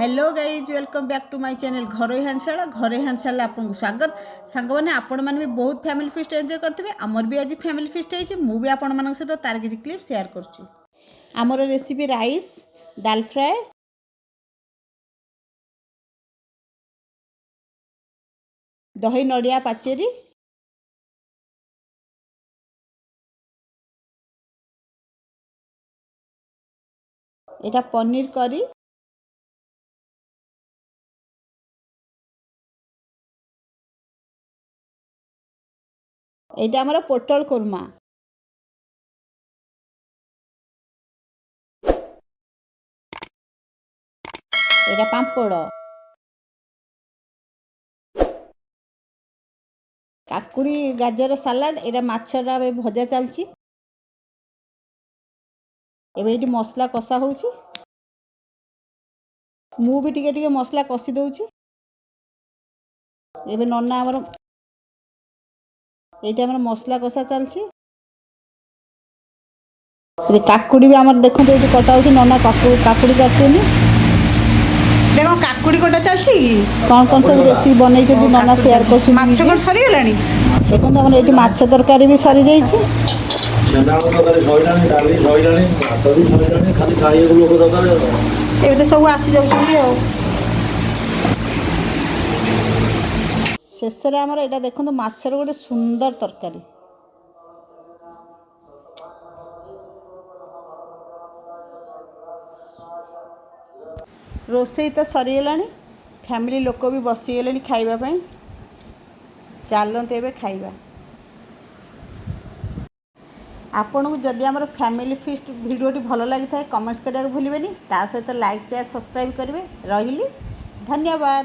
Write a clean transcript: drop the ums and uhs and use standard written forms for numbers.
Hello guys welcome back to my channel घरोई हांडशाला आपको स्वागत सांग मैंने आपण मैंने भी बहुत फैमिली फीस्ट एंजॉय करते आमर भी आज फैमिली फीस्ट है मुझे आपण मान सहित तार किसी क्लिप शेयर करमर रेसिपी राइस डाल फ्राए दही नड़िया पाचेरी एटा पनीर करी एटा हमारा पोटल कुरमा एटा पांपड़ काकुड़ी गाजर सालाड एटा माछरा भजा चलची एबे एटी मसला कषा होउची मु भी टिके टिके मसला कषि दउची एबे नन्ना हमर एटा हमर मसला कषा चलची काकुड़ी भी आमर देखो ये कटा हो नना काकुड़ी काटुनी देख काकुड़ी कटा चलती कौन कौन सब रेसिपी बनई नना शेयर कर सरीगला देखो आम ये माछ तरकारी भी सरी जाइए सब आसी जा शेष आमर यहाँ देखो माछर गोटे सुंदर तरकारी रोसई तो सरीगला फैमिली लोक भी बसीगले खावाई चलते एवं खाइबा आपन को जदि आमर फैमिली फीस्ट वीडियोटी भल लगी था कमेंट्स करने भूलें ता सहित लाइक शेयर सब्सक्राइब करेंगे रही धन्यवाद।